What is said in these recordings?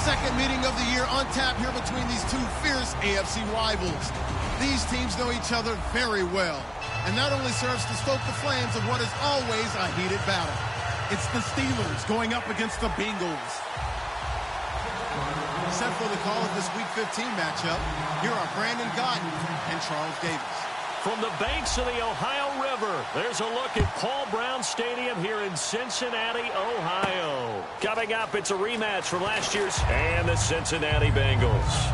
second meeting of the year on tap here between these two fierce AFC rivals. These teams know each other very well, and that only serves to stoke the flames of what is always a heated battle. It's the Steelers going up against the Bengals. Set for the call of this Week 15 matchup, here are Brandon Gaudin and Charles Davis. From the banks of the Ohio River, there's a look at Paul Brown Stadium here in Cincinnati, Ohio. Coming up, it's a rematch from last year's and the Cincinnati Bengals.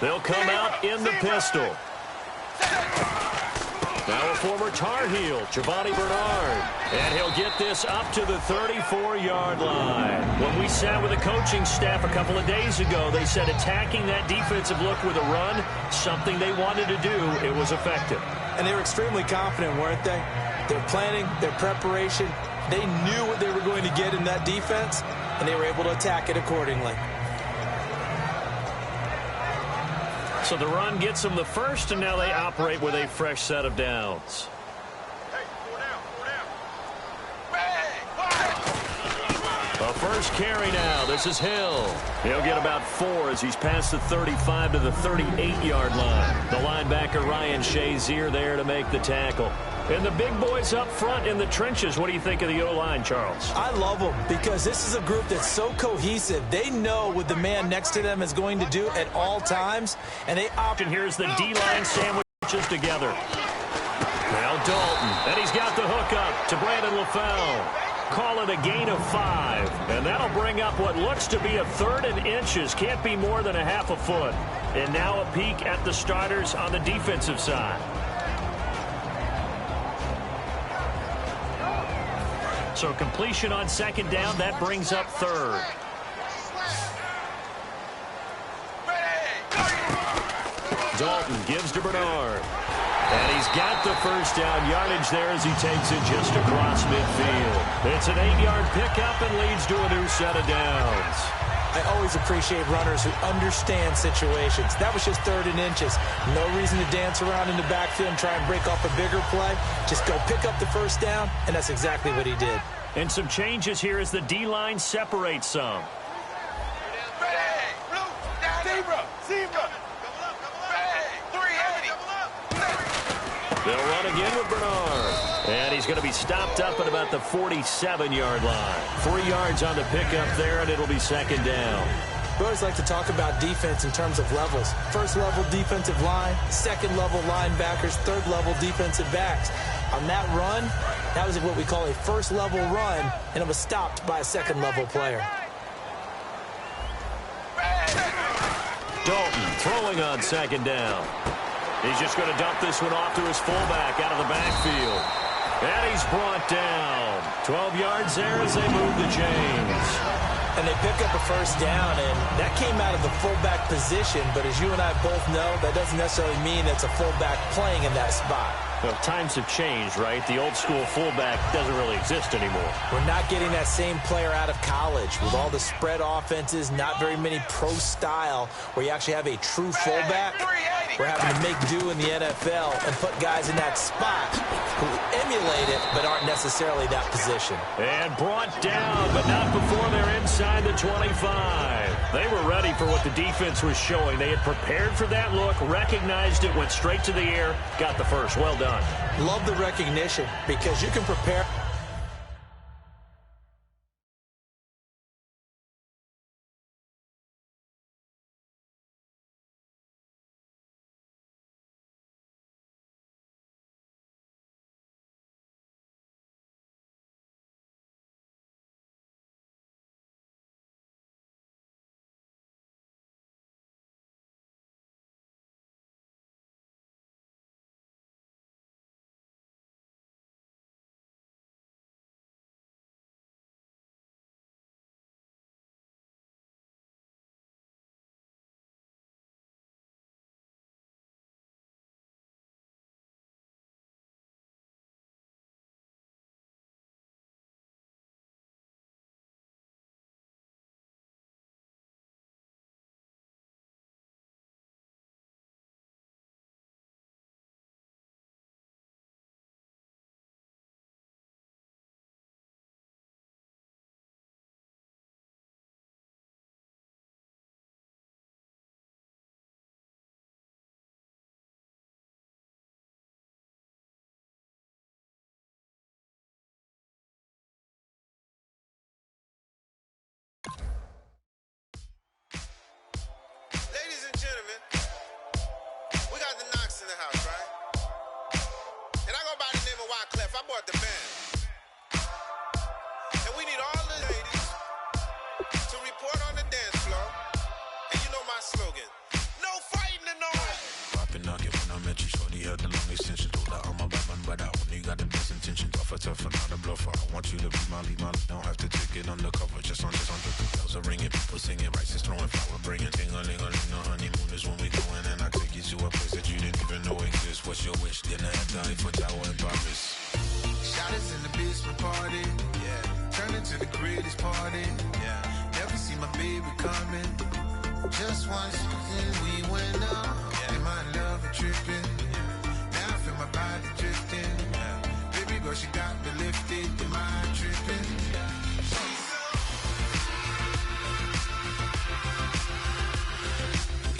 They'll come out in the pistol. Now a former Tar Heel, Giovanni Bernard. And he'll get this up to the 34-yard line. When we sat with the coaching staff a couple of days ago, they said attacking that defensive look with a run, something they wanted to do, it was effective. And they were extremely confident, weren't they? Their planning, their preparation, they knew what they were going to get in that defense, and they were able to attack it accordingly. So the run gets them the first, and now they operate with a fresh set of downs. A first carry now. This is Hill. He'll get about 4 as he's past the 35 to the 38-yard line. The linebacker Ryan Shazier there to make the tackle. And the big boys up front in the trenches. What do you think of the O-line, Charles? I love them because this is a group that's so cohesive. They know what the man next to them is going to do at all times, and they opt. And here's the D-line sandwiches together. Now Dalton, and he's got the hook up to Brandon LaFell. Call it a gain of 5, and that'll bring up what looks to be a 3rd and inches. Can't be more than a half a foot. And now a peek at the starters on the defensive side. So completion on second down, that brings up 3rd. Dalton gives to Bernard. And he's got the first down yardage there as he takes it just across midfield. It's an 8-yard pickup and leads to a new set of downs. I always appreciate runners who understand situations. That was just 3rd and inches. No reason to dance around in the backfield and try and break off a bigger play. Just go pick up the first down, and that's exactly what he did. And some changes here as the D-line separates some. They'll run again with Bernard. And he's going to be stopped up at about the 47-yard line. 3 yards on the pickup there, and it'll be second down. We always like to talk about defense in terms of levels. First-level defensive line, second-level linebackers, third-level defensive backs. On that run, that was what we call a first-level run, and it was stopped by a second-level player. Dalton throwing on second down. He's just going to dump this one off to his fullback out of the backfield. And he's brought down. 12 yards there as they move the chains. And they pick up a first down, and that came out of the fullback position. But as you and I both know, that doesn't necessarily mean it's a fullback playing in that spot. Well, times have changed, right? The old-school fullback doesn't really exist anymore. We're not getting that same player out of college. With all the spread offenses, not very many pro style, where you actually have a true fullback. We're having to make do in the NFL and put guys in that spot who emulate it but aren't necessarily that position. And brought down, but not before they're inside the 25. They were ready for what the defense was showing. They had prepared for that look, recognized it, went straight to the air, got the first. Well done. Love the recognition because you can prepare. in the house, right? And I go by the name of Wyclef. I bought the band. And we need all the ladies to report on the dance floor. And you know my slogan. No fighting in the home. Popping nugget when I met you, shorty had the long extension. Told her I'm a Batman, but I only got the best intention. Tougher, not a bluffer. I want you to be my lead. Don't have to take it undercover. Just on the bells are ringing. People singing, rice is throwing, flower bringing. Ting-a-ling-a-ling, the honeymoon is when we going. And I take you to a place that you didn't even know exists. What's your wish? Dinner at the Eiffel Tower in Paris. Shot us in the basement party. Yeah. Turn into the greatest party. Yeah. Never see my baby coming. Just once, then we went up. Yeah. And my love a tripping. Yeah. Now I feel my body drifting. Yeah. Baby girl, she got me lifted. Am I tripping? Yeah.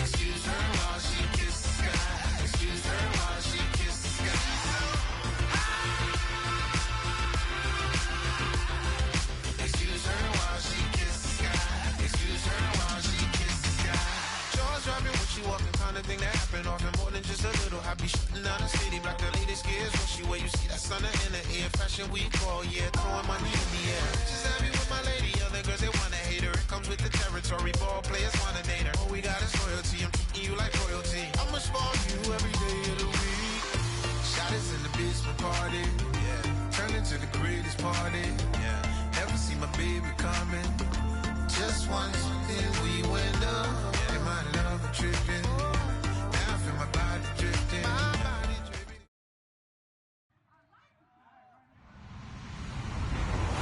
Excuse her while she kisses the sky. Excuse her while she kisses the sky. Excuse her while she kisses the sky. Excuse her while she kisses the sky. Jaws dropping when she walking, kind of thing that happen often. More than just a little. I be shooting down the city, black the latest gears. When she wear, you see that sun in the air. Fashion week all year, throwing money in the air. She's happy with my lady, other girls they wanna hate her. It comes with the territory, ball players wanna date her. All we got is loyalty, I'm treating you like royalty. I'ma spoil you every day of the week. Shot us in the basement party, yeah. Turn into the greatest party, yeah. Never see my baby coming. Just once, then we went up. Yeah. And my love a tripping. Now I feel my body drifting.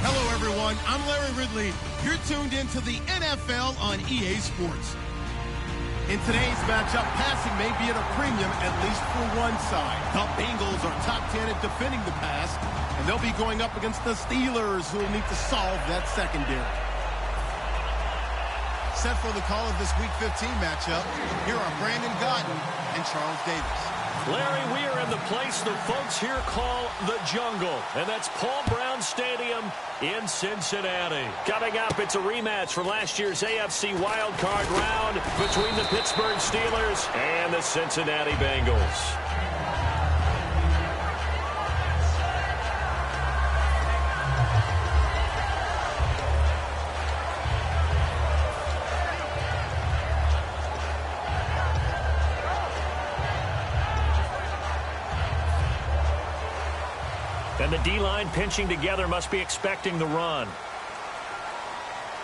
Hello, everyone. I'm Larry Ridley. You're tuned into the NFL on EA Sports. In today's matchup, passing may be at a premium, at least for one side. The Bengals are top 10 at defending the pass, and they'll be going up against the Steelers, who will need to solve that secondary. Set for the call of this Week 15 matchup, here are Brandon Gaudin and Charles Davis. Larry, we are in the place the folks here call the Jungle, and that's Paul Brown Stadium in Cincinnati. Coming up, it's a rematch for last year's AFC wildcard round between the Pittsburgh Steelers and the Cincinnati Bengals. And the D-line pinching together must be expecting the run.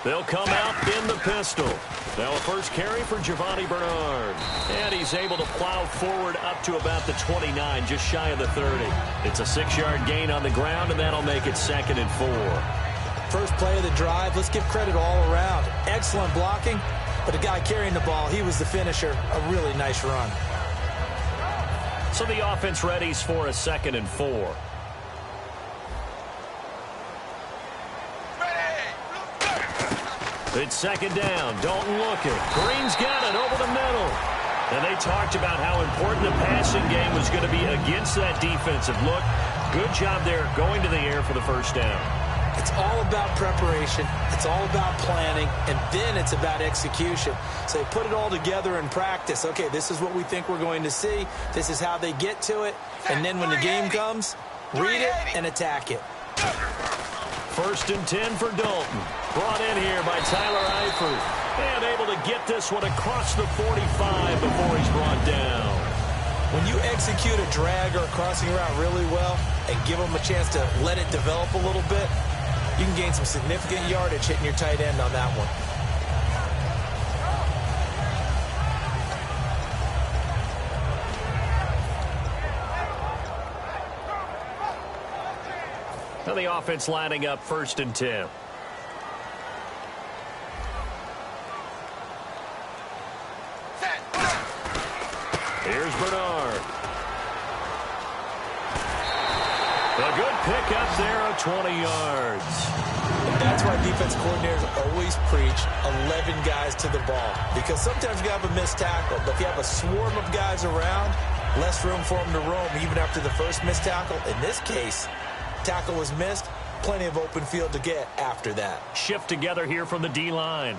They'll come out in the pistol. Now a first carry for Giovanni Bernard. And he's able to plow forward up to about the 29, just shy of the 30. It's a 6-yard gain on the ground, and that'll make it 2nd and 4. First play of the drive, let's give credit all around. Excellent blocking, but the guy carrying the ball, he was the finisher. A really nice run. So the offense readies for a 2nd and 4. It's 2nd down. Dalton looking. Green's got it over the middle. And they talked about how important the passing game was going to be against that defensive look. Good job there going to the air for the first down. It's all about preparation. It's all about planning. And then it's about execution. So they put it all together in practice. Okay, this is what we think we're going to see. This is how they get to it. And then when the game comes, read it and attack it. 1st and 10 for Dalton. Brought in here by Tyler Eifert. And able to get this one across the 45 before he's brought down. When you execute a drag or a crossing route really well and give them a chance to let it develop a little bit, you can gain some significant yardage hitting your tight end on that one. Now the offense lining up 1st and 10. Here's Bernard. A good pickup there of 20 yards. And that's why defense coordinators always preach 11 guys to the ball. Because sometimes you have a missed tackle, but if you have a swarm of guys around, less room for them to roam even after the first missed tackle. In this case, tackle was missed, plenty of open field to get after that. Shift together here from the D-line.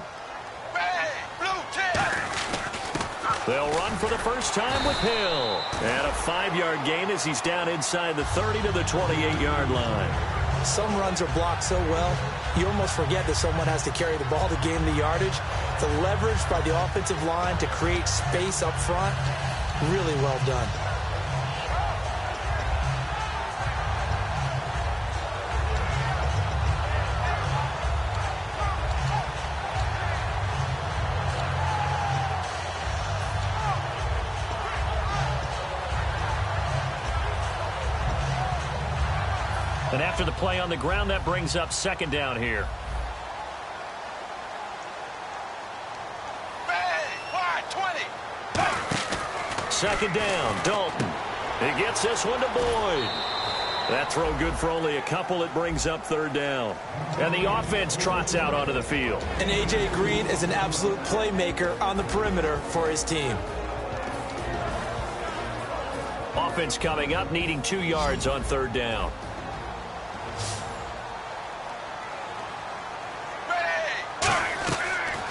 They'll run for the first time with Hill. And a 5-yard gain as he's down inside the 30 to the 28-yard line. Some runs are blocked so well, you almost forget that someone has to carry the ball to gain the yardage. The leverage by the offensive line to create space up front, really well done. And after the play on the ground, that brings up second down here. Second down, Dalton. He gets this one to Boyd. That throw good for only a couple. It brings up third down. And the offense trots out onto the field. And A.J. Green is an absolute playmaker on the perimeter for his team. Offense coming up, needing 2 yards on third down.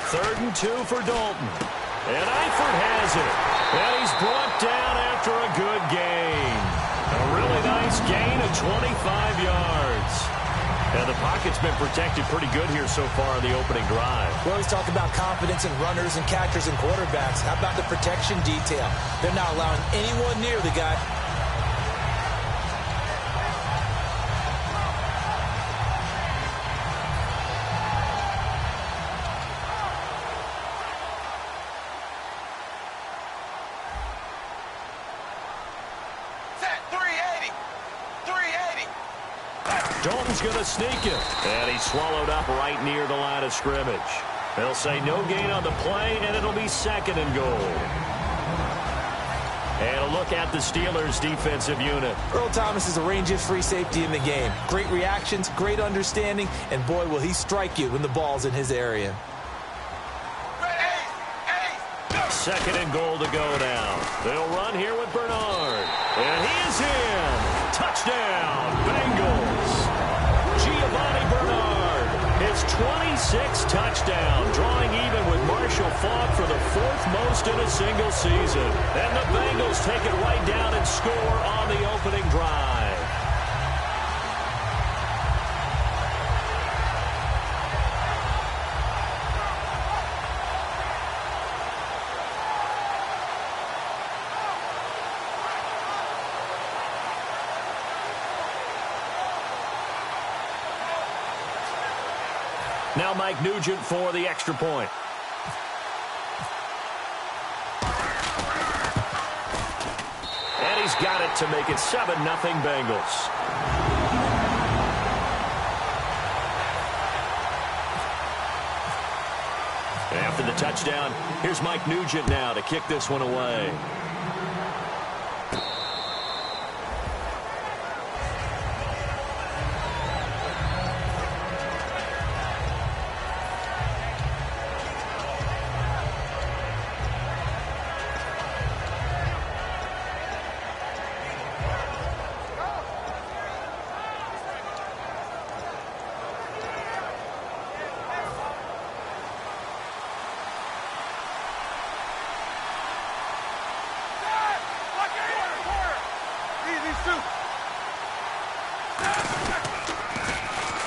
Third and 2 for Dalton. And Eifert has it. And he's brought down after a good gain. A really nice gain of 25 yards. And the pocket's been protected pretty good here so far on the opening drive. We always talk about confidence in runners and catchers and quarterbacks. How about the protection detail? They're not allowing anyone near the guy. Dalton's going to sneak it. And he's swallowed up right near the line of scrimmage. They'll say no gain on the play, and it'll be second and goal. And a look at the Steelers' defensive unit. Earl Thomas is a range-in free safety in the game. Great reactions, great understanding, and boy, will he strike you when the ball's in his area. Second and goal to go now. They'll run here with Bernard. And he is in. Touchdown, Bengals. Giovanni Bernard, his 26th touchdown, drawing even with Marshall Faulk for the 4th most in a single season. And the Bengals take it right down and score on the opening drive. Now Mike Nugent for the extra point. And he's got it to make it 7-0 Bengals. After the touchdown, here's Mike Nugent now to kick this one away.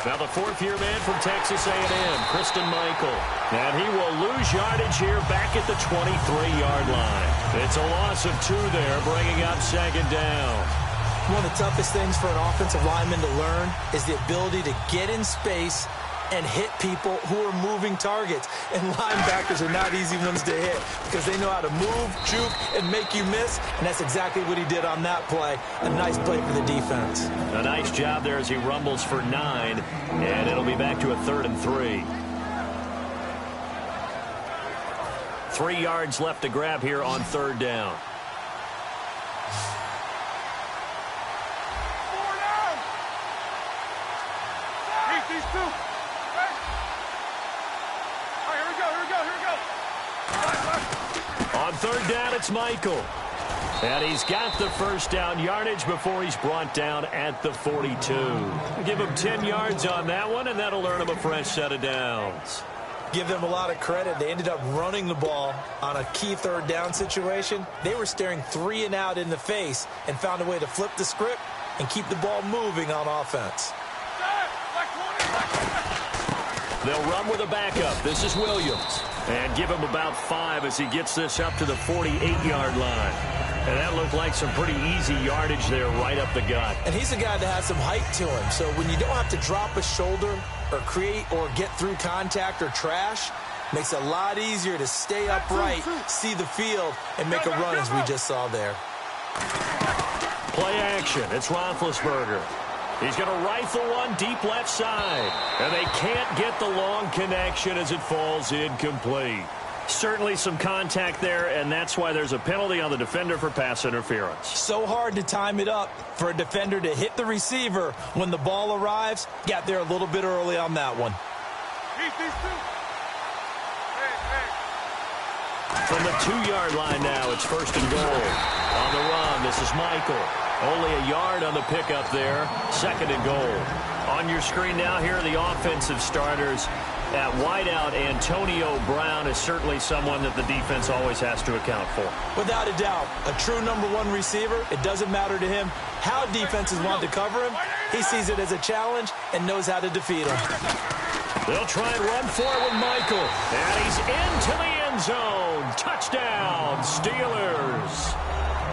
Now the 4th-year man from Texas A&M, Christian Michael. And he will lose yardage here back at the 23-yard line. It's a loss of 2 there, bringing up second down. One of the toughest things for an offensive lineman to learn is the ability to get in space and hit people who are moving targets. And linebackers are not easy ones to hit because they know how to move, juke, and make you miss. And that's exactly what he did on that play. A nice play for the defense. A nice job there as he rumbles for 9. And it'll be back to a 3rd and 3. 3 yards left to grab here on third down. On third down, it's Michael. And he's got the first down yardage before he's brought down at the 42. Give him 10 yards on that one, and that'll earn him a fresh set of downs. Give them a lot of credit. They ended up running the ball on a key third down situation. They were staring 3 and out in the face and found a way to flip the script and keep the ball moving on offense. They'll run with a backup. This is Williams. And give him about 5 as he gets this up to the 48-yard line. And that looked like some pretty easy yardage there right up the gut. And he's a guy that has some height to him. So when you don't have to drop a shoulder or create or get through contact or trash, makes it a lot easier to stay upright, see the field, and make a run as we just saw there. Play action. It's Roethlisberger. He's going to rifle one deep left side. And they can't get the long connection as it falls incomplete. Certainly some contact there, and that's why there's a penalty on the defender for pass interference. So hard to time it up for a defender to hit the receiver when the ball arrives. Got there a little bit early on that one. From the 2-yard line now, it's 1st and goal. On the run, this is Michael. Only a yard on the pickup there. 2nd and goal. On your screen now, here are the offensive starters. At wideout, Antonio Brown is certainly someone that the defense always has to account for. Without a doubt, a true number 1 receiver. It doesn't matter to him how defenses want to cover him. He sees it as a challenge and knows how to defeat him. They'll try and run for it with Michael. And he's into the end zone. Touchdown, Steelers.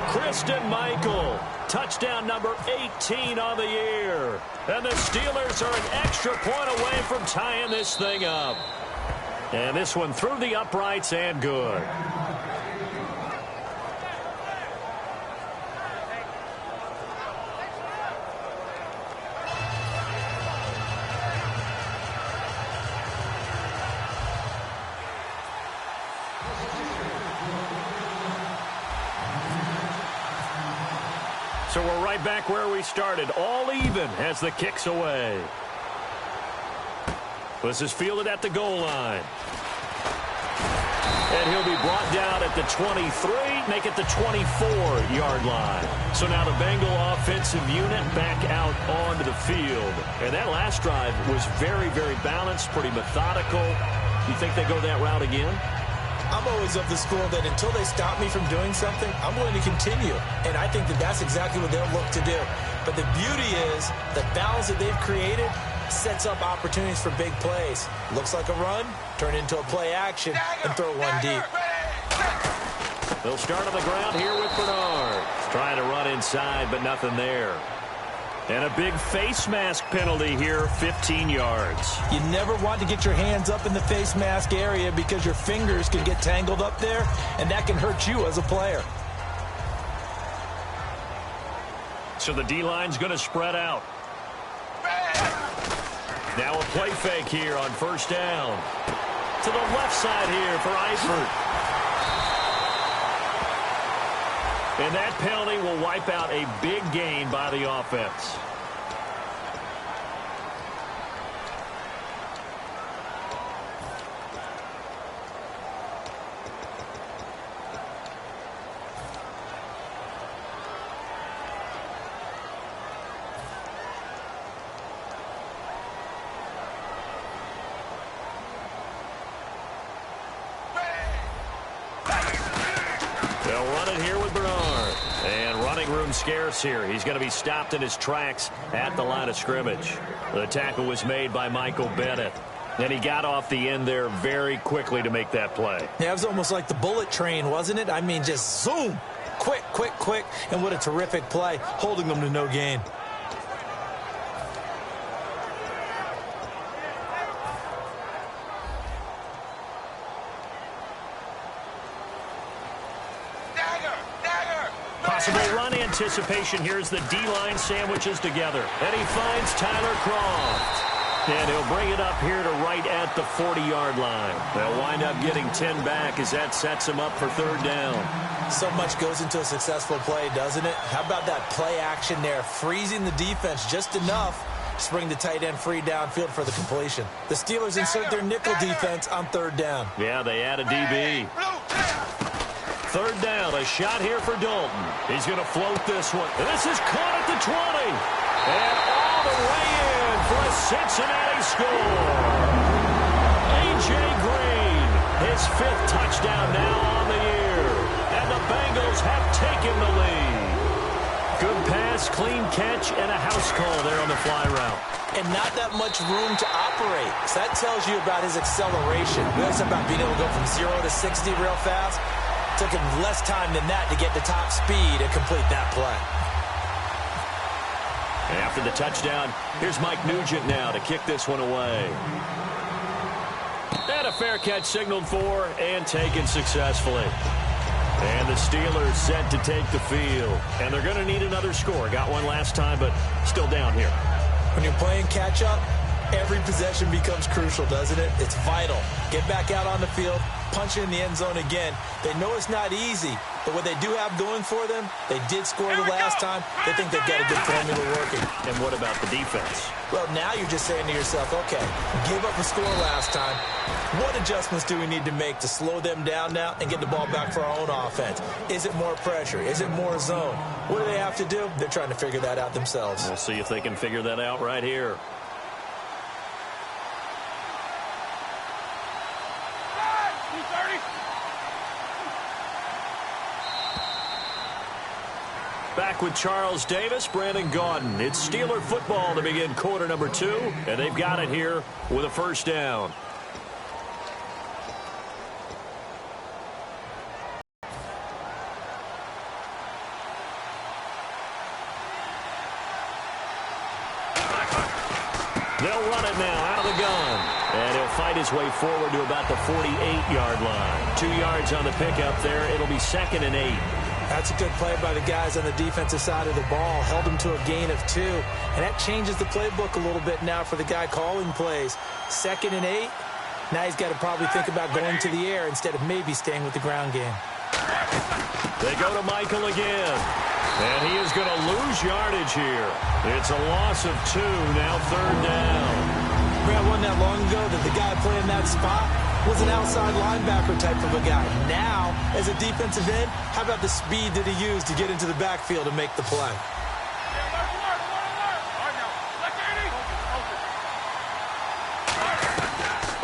Christian Michael, touchdown number 18 on the year. And the Steelers are an extra point away from tying this thing up. And this one through the uprights and good. So we're right back where we started, all even as the kick's away. This is fielded at the goal line. And he'll be brought down at the 23, make it the 24-yard line. So now the Bengal offensive unit back out onto the field. And that last drive was very, very balanced, pretty methodical. You think they go that route again? I'm always of the school that until they stop me from doing something, I'm going to continue. And I think that that's exactly what they'll look to do. But the beauty is the balance that they've created sets up opportunities for big plays. Looks like a run, turn into a play action, and throw one deep. They'll start on the ground here with Bernard. Trying to run inside, but nothing there. And a big face mask penalty here, 15 yards. You never want to get your hands up in the face mask area because your fingers can get tangled up there, and that can hurt you as a player. So the D-line's going to spread out. Now a play fake here on 1st down. To the left side here for Eifert. And that penalty will wipe out a big gain by the offense. They'll run it here with Bernard. And running room scarce here. He's going to be stopped in his tracks at the line of scrimmage. The tackle was made by Michael Bennett. And he got off the end there very quickly to make that play. Yeah, it was almost like the bullet train, wasn't it? I mean, just zoom. Quick, quick, quick. And what a terrific play, holding them to no gain. Possible run anticipation. Here's the D-line sandwiches together. And he finds Tyler Croft. And he'll bring it up here to right at the 40-yard line. They'll wind up getting 10 back as that sets him up for 3rd down. So much goes into a successful play, doesn't it? How about that play action there, freezing the defense just enough to bring the tight end free downfield for the completion. The Steelers insert their nickel defense on 3rd down. Yeah, they add a DB. 3rd down, a shot here for Dalton. He's going to float this one. This is caught at the 20. And all the way in for a Cincinnati score. A.J. A.J. Green, his 5th touchdown now on the year. And the Bengals have taken the lead. Good pass, clean catch, and a house call there on the fly route. And not that much room to operate. So that tells you about his acceleration. We always talk about being able to go from 0 to 60 real fast. It took him less time than that to get to top speed and complete that play. After the touchdown, here's Mike Nugent now to kick this one away. And a fair catch signaled for and taken successfully. And the Steelers set to take the field. And they're going to need another score. Got one last time, but still down here. When you're playing catch-up, every possession becomes crucial, doesn't it? It's vital. Get back out on the field, punch it in the end zone again. They know it's not easy, but what they do have going for them, they did score the last time. They think they've got a good formula working. And what about the defense? Well, now you're just saying to yourself, okay, give up a score last time. What adjustments do we need to make to slow them down now and get the ball back for our own offense? Is it more pressure? Is it more zone? What do they have to do? They're trying to figure that out themselves. We'll see if they can figure that out right here. Back with Charles Davis, Brandon Gaudin. It's Steeler football to begin quarter number 2, and they've got it here with a first down. They'll run it now out of the gun. And he'll fight his way forward to about the 48-yard line. 2 yards on the pickup there. It'll be 2nd and 8. That's a good play by the guys on the defensive side of the ball. Held him to a gain of 2. And that changes the playbook a little bit now for the guy calling plays. 2nd and 8. Now he's got to probably think about going to the air instead of maybe staying with the ground game. They go to Michael again. And he is going to lose yardage here. It's a loss of 2, now 3rd down. It wasn't that long ago that the guy playing that spot was an outside linebacker type of a guy. Now, as a defensive end, how about the speed that he used to get into the backfield and make the play?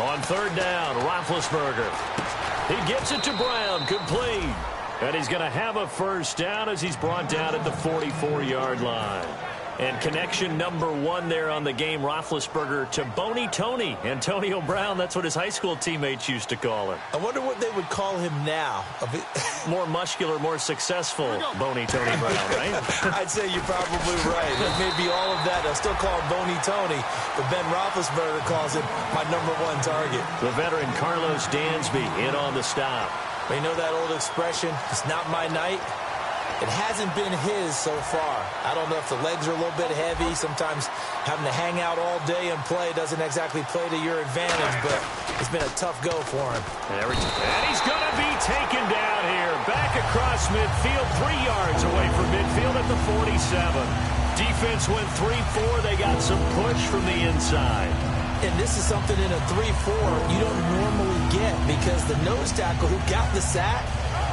On 3rd down, Roethlisberger. He gets it to Brown, complete. And he's going to have a first down as he's brought down at the 44-yard line. And connection number 1 there on the game, Roethlisberger to Boney Tony. Antonio Brown, that's what his high school teammates used to call him. I wonder what they would call him now. More muscular, more successful Boney Tony Brown, right? I'd say you're probably right. It may be all of that. They'll still call him Boney Tony, but Ben Roethlisberger calls him my number 1 target. The veteran Carlos Dansby in on the stop. You know that old expression, it's not my night? It hasn't been his so far. I don't know if the legs are a little bit heavy. Sometimes having to hang out all day and play doesn't exactly play to your advantage, but it's been a tough go for him. And he's going to be taken down here. Back across midfield, 3 yards away from midfield at the 47. Defense went 3-4. They got some push from the inside. And this is something in a 3-4 you don't normally get because the nose tackle who got the sack,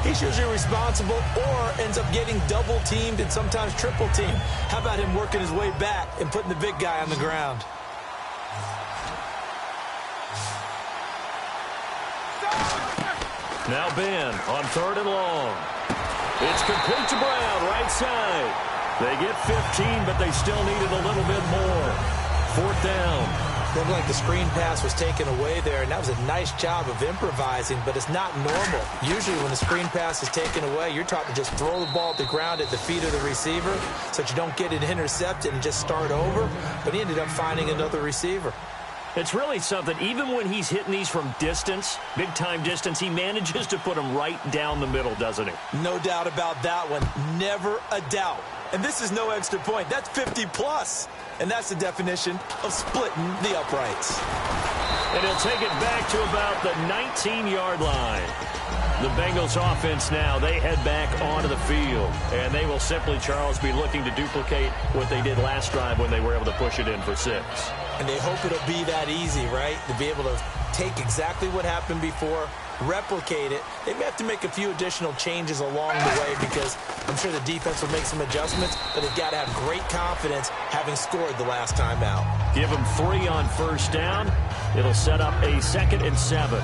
he's usually responsible or ends up getting double-teamed and sometimes triple-teamed. How about him working his way back and putting the big guy on the ground? Now Ben on 3rd and long. It's complete to Brown, right side. They get 15, but they still needed a little bit more. 4th down. Looked like the screen pass was taken away there, and that was a nice job of improvising, but it's not normal. Usually when the screen pass is taken away, you're taught to just throw the ball at the ground at the feet of the receiver so that you don't get it intercepted and just start over, but he ended up finding another receiver. It's really something. Even when he's hitting these from distance, big-time distance, he manages to put them right down the middle, doesn't he? No doubt about that one. Never a doubt. And this is no extra point. That's 50-plus. And that's the definition of splitting the uprights. And he'll take it back to about the 19-yard line. The Bengals offense now, they head back onto the field. And they will simply, Charles, be looking to duplicate what they did last drive when they were able to push it in for 6. And they hope it'll be that easy, right? To be able to take exactly what happened before, replicate it. They may have to make a few additional changes along the way because I'm sure the defense will make some adjustments, but they've got to have great confidence having scored the last time out. Give them 3 on first down. It'll set up a 2nd and 7.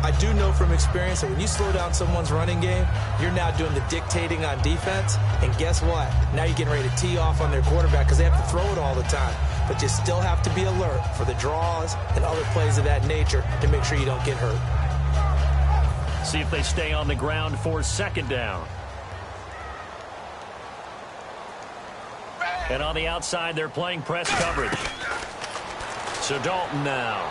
I do know from experience that when you slow down someone's running game, you're now doing the dictating on defense. And guess what? Now you're getting ready to tee off on their quarterback because they have to throw it all the time. But you still have to be alert for the draws and other plays of that nature to make sure you don't get hurt. See if they stay on the ground for 2nd down. And on the outside, they're playing press coverage. So Dalton now.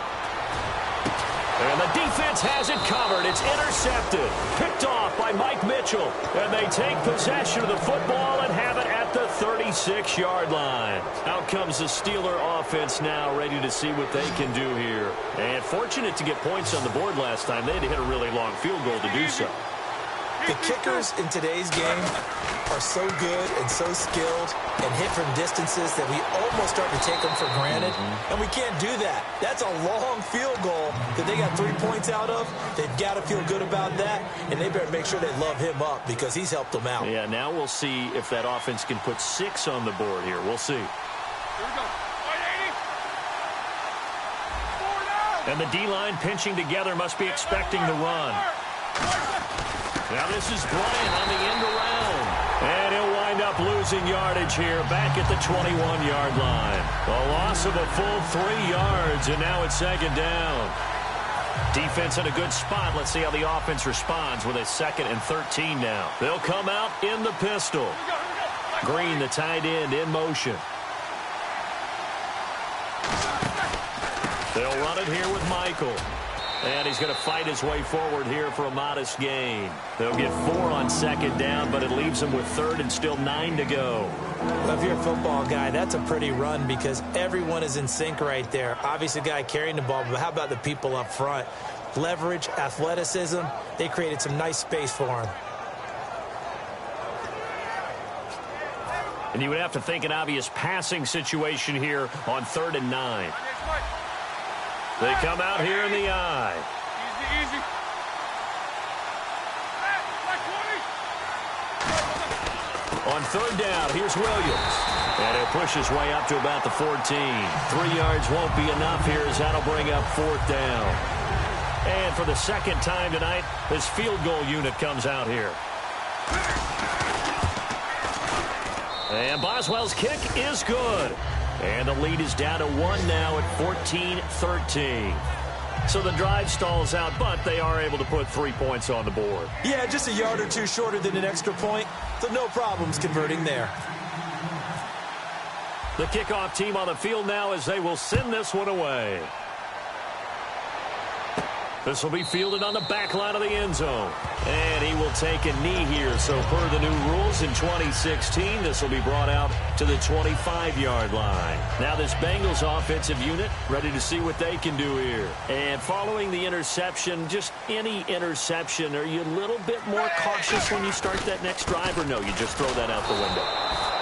And the defense has it covered. It's intercepted. Picked off by Mike Mitchell. And they take possession of the football and have it at the 36-yard line. Out comes the Steeler offense now, ready to see what they can do here. And fortunate to get points on the board last time. They had to hit a really long field goal to do so. The kickers in today's game are so good and so skilled and hit from distances that we almost start to take them for granted. And we can't do that. That's a long field goal that they got 3 points out of. They've got to feel good about that, and they better make sure they love him up because he's helped them out. Yeah, now we'll see if that offense can put 6 on the board here. We'll see. Here we go. And the D-line pinching together must be expecting the run. Now this is Bryant on the end around. And he'll wind up losing yardage here back at the 21-yard line. A loss of a full 3 yards, and now it's 2nd down. Defense in a good spot. Let's see how the offense responds with a 2nd and 13 now. They'll come out in the pistol. Green, the tight end, in motion. They'll run it here with Michael. And he's going to fight his way forward here for a modest gain. They'll get 4 on 2nd down, but it leaves them with 3rd and still 9 to go. Well, if you're a football guy, that's a pretty run because everyone is in sync right there. Obviously, the guy carrying the ball, but how about the people up front? Leverage, athleticism, they created some nice space for him. And you would have to think an obvious passing situation here on 3rd and 9. They come out here in the eye. Easy. On 3rd down, here's Williams. And he'll push his way up to about the 14. 3 yards won't be enough here as that'll bring up 4th down. And for the 2nd time tonight, this field goal unit comes out here. And Boswell's kick is good. And the lead is down to 1 now at 14-13. So the drive stalls out, but they are able to put 3 points on the board. Yeah, just a yard or two shorter than an extra point, so no problems converting there. The kickoff team on the field now as they will send this one away. This will be fielded on the back line of the end zone. And he will take a knee here. So per the new rules in 2016, this will be brought out to the 25-yard line. Now this Bengals offensive unit ready to see what they can do here. And following the interception, just any interception, are you a little bit more cautious when you start that next drive, or no, you just throw that out the window?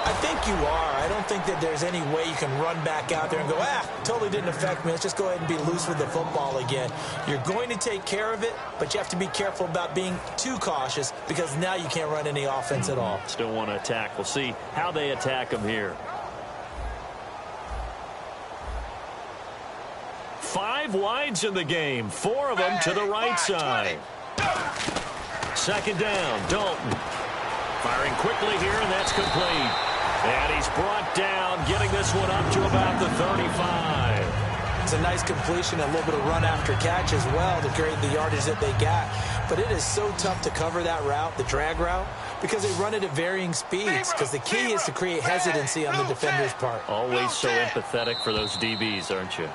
I think you are. I don't think that there's any way you can run back out there and go, totally didn't affect me. Let's just go ahead and be loose with the football again. You're going to take care of it, but you have to be careful about being too cautious because now you can't run any offense at all. Still want to attack. We'll see how they attack them here. 5 wides in the game. 4 of them to the right side. 2nd down, Dalton. Firing quickly here, and that's complete. And he's brought down, getting this one up to about the 35. It's a nice completion, a little bit of run after catch as well to create the yardage that they got. But it is so tough to cover that route, the drag route, because they run it at varying speeds. Because the key is to create hesitancy on the defender's part. Always so empathetic for those DBs, aren't you?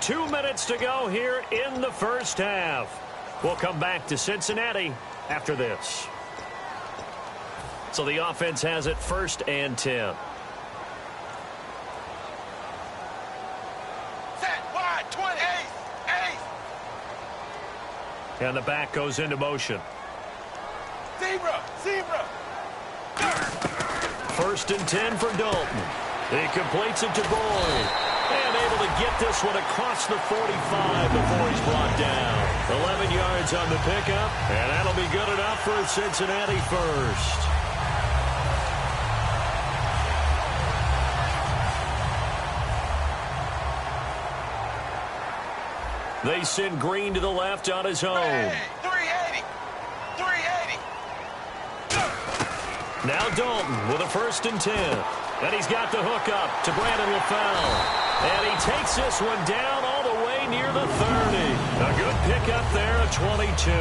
2 minutes to go here in the first half. We'll come back to Cincinnati after this. So the offense has it 1st and 10. Set wide, 28. And the back goes into motion. Zebra. 1st and 10 for Dalton. He completes it to Boyd. And able to get this one across the 45 before he's brought down. 11 yards on the pickup, and that'll be good enough for a Cincinnati first. They send Green to the left on his own. 380. 380. Now Dalton with a 1st and 10. And he's got the hook up to Brandon LaFell. And he takes this one down all the way near the 30. A good pickup there at 22.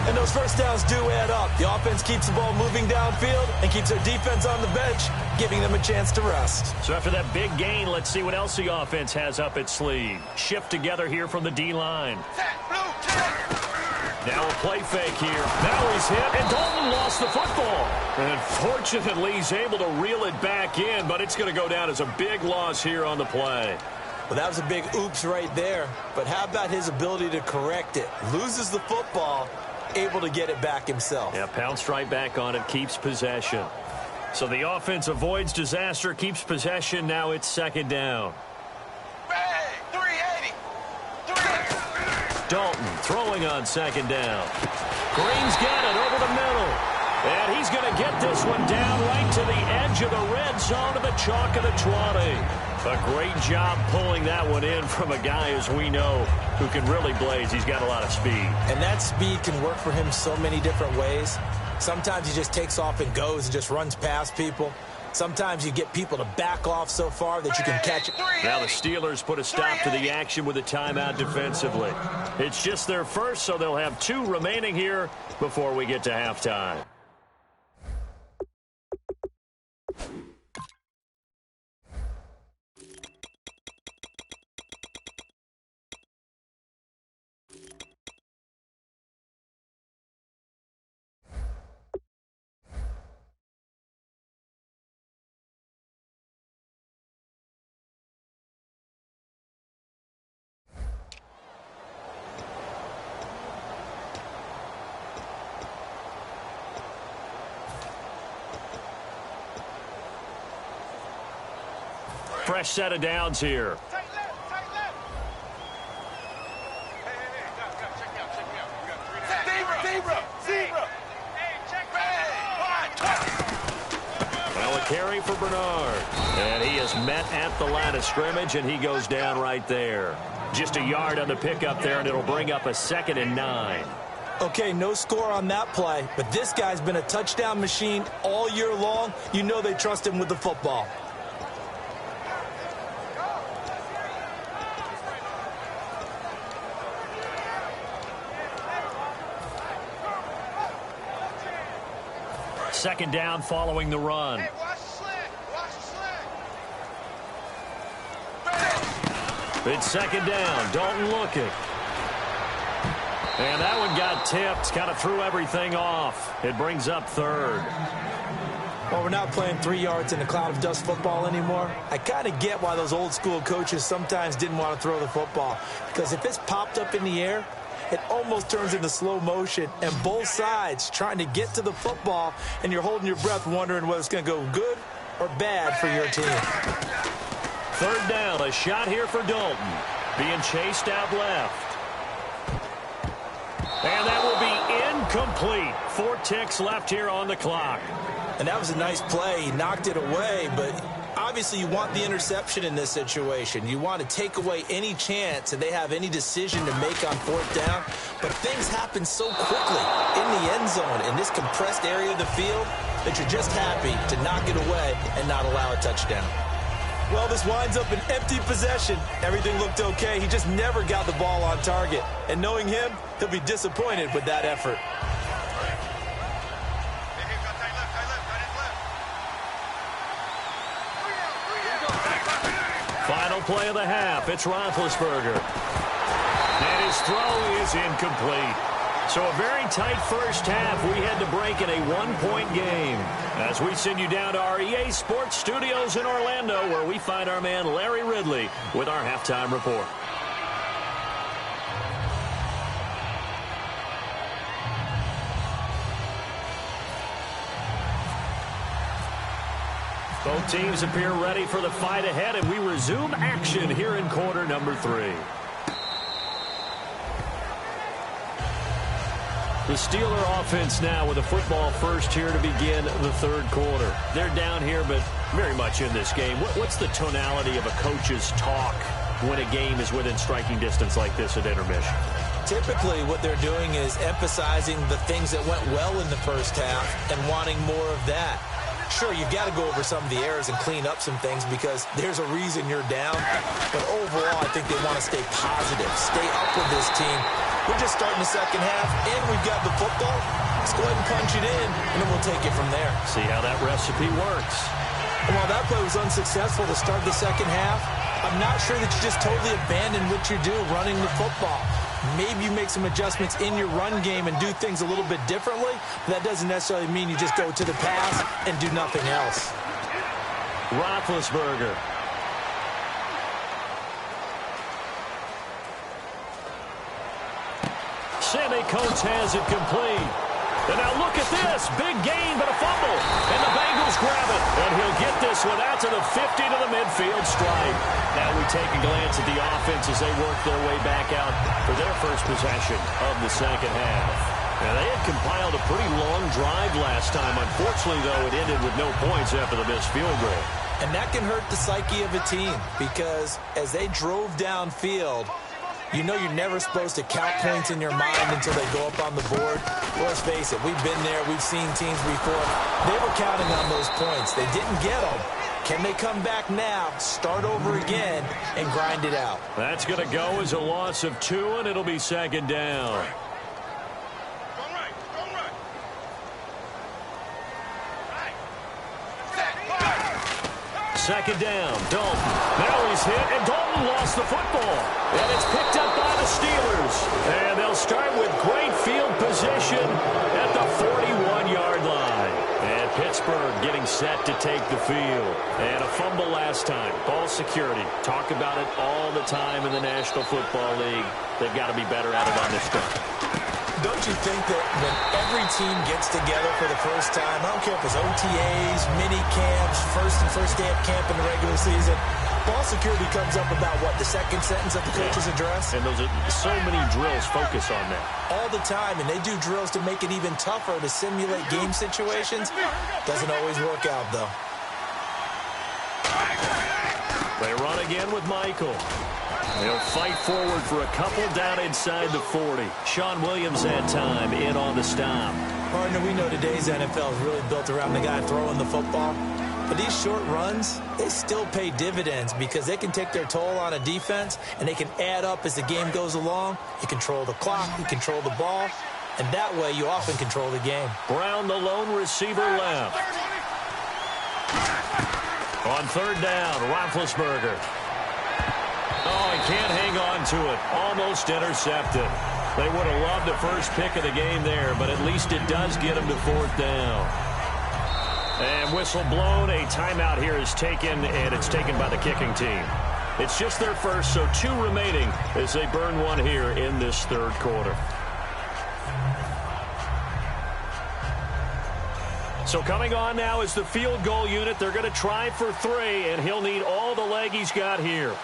And those first downs do add up. The offense keeps the ball moving downfield and keeps their defense on the bench, giving them a chance to rest. So after that big gain, let's see what else the offense has up its sleeve. Shift together here from the D-line. Now a play fake here. Now he's hit, and Dalton lost the football. And fortunately, he's able to reel it back in, but it's going to go down as a big loss here on the play. Well, that was a big oops right there. But how about his ability to correct it? Loses the football, able to get it back himself. Yeah, pounced right back on it, keeps possession. So the offense avoids disaster, keeps possession. Now it's 2nd down. Bang! 380. 380. Dalton throwing on 2nd down. Green's got it over the middle. And he's going to get this one down right to the edge of the red zone to the chalk of the 20. A great job pulling that one in from a guy, as we know, who can really blaze. He's got a lot of speed. And that speed can work for him so many different ways. Sometimes he just takes off and goes and just runs past people. Sometimes you get people to back off so far that you can catch it. Now the Steelers put a stop to the action with a timeout defensively. It's just their first, so they'll have 2 remaining here before we get to halftime. Fresh set of downs here. Tight left. Tight left. Hey, check me out. You got 3 and a half. Zebra. Hey, check me out. Well, a carry for Bernard. And he is met at the line of scrimmage, and he goes down right there. Just a yard on the pickup there, and it'll bring up a 2nd and 9. Okay, no score on that play, but this guy's been a touchdown machine all year long. You know they trust him with the football. Second down following the run. Hey, watch the sling. It's 2nd down. Dalton looking. And that one got tipped. Kind of threw everything off. It brings up 3rd. Well, we're not playing 3 yards in a cloud of dust football anymore. I kind of get why those old school coaches sometimes didn't want to throw the football. Because if it's popped up in the air, it almost turns into slow motion, and both sides trying to get to the football, and you're holding your breath wondering whether it's going to go good or bad for your team. 3rd down, a shot here for Dalton. Being chased out left. And that will be incomplete. 4 ticks left here on the clock. And that was a nice play. He knocked it away, but obviously you want the interception in this situation. You want to take away any chance that they have any decision to make on 4th down. But things happen so quickly in the end zone in this compressed area of the field that you're just happy to knock it away and not allow a touchdown. Well, this winds up an empty possession. Everything looked okay. He just never got the ball on target. And knowing him, he'll be disappointed with that effort. Final play of the half. It's Roethlisberger. And his throw is incomplete. So a very tight first half. We had to break in a 1-point game. As we send you down to our EA Sports Studios in Orlando, where we find our man Larry Ridley with our halftime report. Both teams appear ready for the fight ahead, and we resume action here in quarter number 3. The Steeler offense now with a football first here to begin the third quarter. They're down here, but very much in this game. What's the tonality of a coach's talk when a game is within striking distance like this at intermission? Typically, what they're doing is emphasizing the things that went well in the first half and wanting more of that. Sure, you've got to go over some of the errors and clean up some things because there's a reason you're down. But overall, I think they want to stay positive, stay up with this team. We're just starting the second half, and we've got the football. Let's go ahead and punch it in, and then we'll take it from there. See how that recipe works. And while that play was unsuccessful to start the second half, I'm not sure that you just totally abandon what you do running the football. Maybe you make some adjustments in your run game and do things a little bit differently, but that doesn't necessarily mean you just go to the pass and do nothing else. Roethlisberger. Sammy Coates has it complete. And now look at this. Big gain, but a fumble. And the Bengals grab it. And he'll get this one out to the 50 to the midfield stripe. Now we take a glance at the offense as they work their way back out for their first possession of the second half. Now they had compiled a pretty long drive last time. Unfortunately, though, it ended with no points after the missed field goal. And that can hurt the psyche of a team because as they drove downfield, you know you're never supposed to count points in your mind until they go up on the board. Well, let's face it, we've been there. We've seen teams before. They were counting on those points. They didn't get them. Can they come back now, start over again, and grind it out? That's going to go as a loss of 2, and it'll be second down. Second down, Dalton. Now he's hit, and Dalton lost the football. And it's picked up by the Steelers. And they'll start with great field position at the 41-yard line. And Pittsburgh getting set to take the field. And a fumble last time. Ball security. Talk about it all the time in the National Football League. They've got to be better at it on this front. Don't you think that when every team gets together for the first time, I don't care if it's OTAs, mini camps, first day of camp in the regular season, ball security comes up about what, the second sentence of the coach's address? And those are so many drills focus on that. All the time, and they do drills to make it even tougher to simulate game situations. Doesn't always work out, though. They run again with Michael. They'll fight forward for a couple down inside the 40. Sean Williams had time in on the stop. Partner, we know today's NFL is really built around the guy throwing the football. But these short runs, they still pay dividends because they can take their toll on a defense and they can add up as the game goes along. You control the clock, you control the ball, and that way you often control the game. Brown, the lone receiver, left. On third down, Roethlisberger. Oh, he can't hang on to it. Almost intercepted. They would have loved the first pick of the game there, but at least it does get them to fourth down. And whistle blown. A timeout here is taken, and it's taken by the kicking team. It's just their first, so 2 remaining as they burn one here in this third quarter. So coming on now is the field goal unit. They're going to try for 3, and he'll need all the leg he's got here.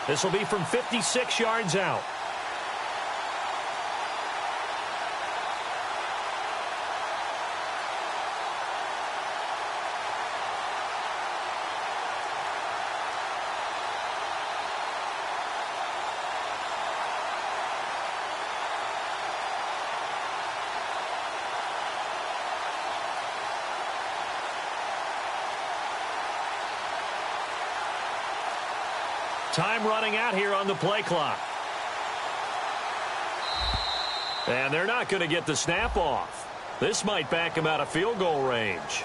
This will be from 56 yards out. Time running out here on the play clock. And they're not going to get the snap off. This might back him out of field goal range.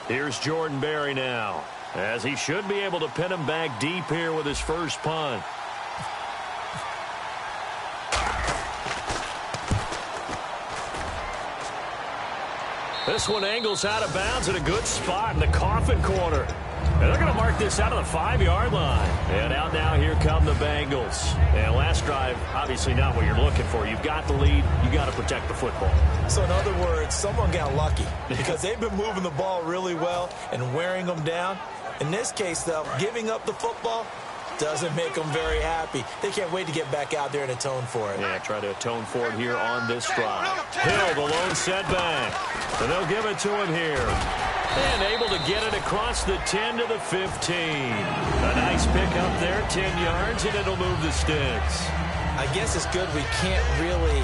Here's Jordan Berry now, as he should be able to pin him back deep here with his first punt. This one angles out of bounds at a good spot in the coffin corner. And they're going to mark this out of the 5-yard line. And out now, here come the Bengals. And last drive, obviously not what you're looking for. You've got the lead. You got to protect the football. So in other words, someone got lucky because they've been moving the ball really well and wearing them down. In this case, though, giving up the football doesn't make them very happy. They can't wait to get back out there and atone for it. Yeah, try to atone for it here on this drive. Hill, the lone setback. And they'll give it to him here. And able to get it across the 10 to the 15. A nice pick up there, 10 yards, and it'll move the sticks. I guess it's good we can't really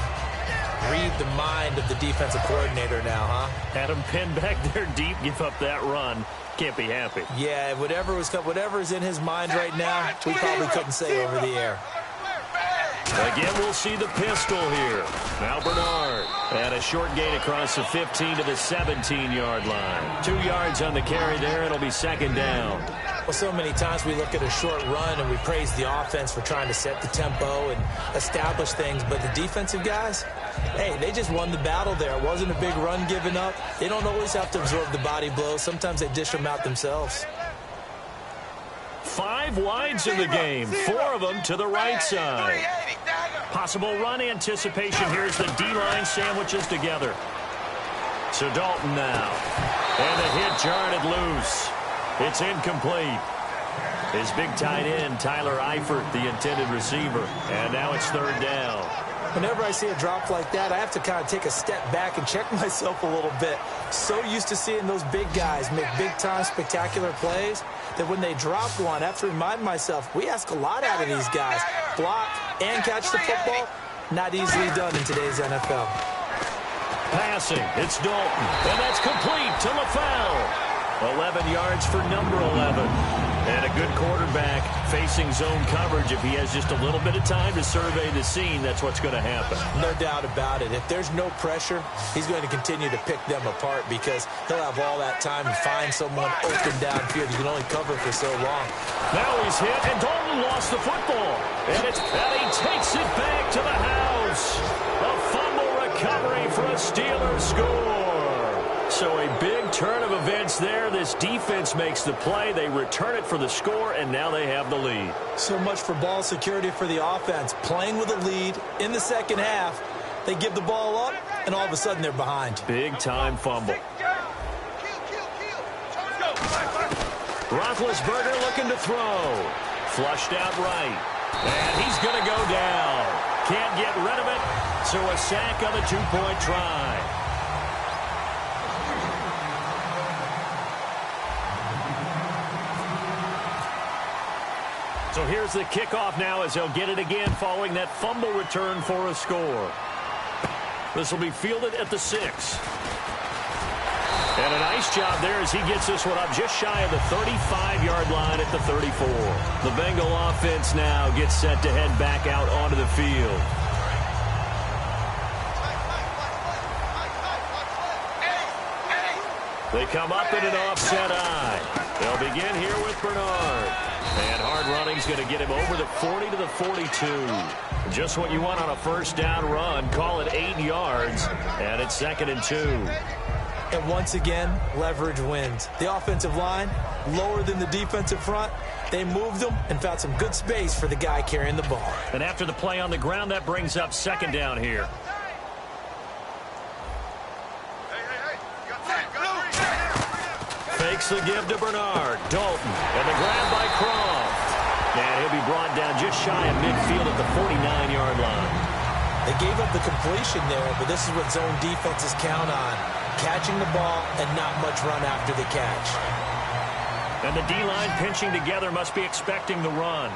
read the mind of the defensive coordinator now, huh? Had him pinned back there deep, give up that run. Can't be happy. Yeah, whatever's in his mind right now, we probably couldn't say over the air. Again, we'll see the pistol here. Now Bernard. And a short gain across the 15 to the 17-yard line. 2 yards on the carry there. It'll be second down. Well, so many times we look at a short run and we praise the offense for trying to set the tempo and establish things. But the defensive guys, hey, they just won the battle there. It wasn't a big run given up. They don't always have to absorb the body blows. Sometimes they dish them out themselves. 5 wides in the game. 4 of them to the right side. Possible run anticipation. Here's the D-line sandwiches together. So Dalton now. And the hit jarred loose. It's incomplete. His big tight end, Tyler Eifert, the intended receiver. And now it's third down. Whenever I see a drop like that, I have to kind of take a step back and check myself a little bit. So used to seeing those big guys make big-time spectacular plays that when they drop one, I have to remind myself, we ask a lot out of these guys. Block and catch the football, not easily done in today's NFL. Passing, it's Dalton, and that's complete to LaFell. 11 yards for number 11. And a good quarterback facing zone coverage. If he has just a little bit of time to survey the scene, that's what's going to happen. No doubt about it. If there's no pressure, he's going to continue to pick them apart because he'll have all that time to find someone open downfield. He can only cover for so long. Now he's hit, and Dalton lost the football. And he takes it back to the house. A fumble recovery for a Steelers score. So a big turn of events there. This defense makes the play. They return it for the score, and now they have the lead. So much for ball security for the offense. Playing with a lead in the second half. They give the ball up, and all of a sudden they're behind. Big-time fumble. Roethlisberger looking to throw. Flushed out right. And he's going to go down. Can't get rid of it. So a sack on the 2-point try. So here's the kickoff now as they'll get it again following that fumble return for a score. This will be fielded at the 6. And a nice job there as he gets this one up just shy of the 35-yard line at the 34. The Bengal offense now gets set to head back out onto the field. They come up in an offset eye. They'll begin here with Bernard. And hard running's going to get him over the 40 to the 42. Just what you want on a first down run. Call it 8 yards. And it's 2nd and 2. And once again, leverage wins. The offensive line, lower than the defensive front. They moved them and found some good space for the guy carrying the ball. And after the play on the ground, that brings up 2nd down here. Fakes the give to Bernard. Dalton. And the grab by Croft. And he'll be brought down just shy of midfield at the 49-yard line. They gave up the completion there, but this is what zone defenses count on. Catching the ball and not much run after the catch. And the D-line pinching together must be expecting the run.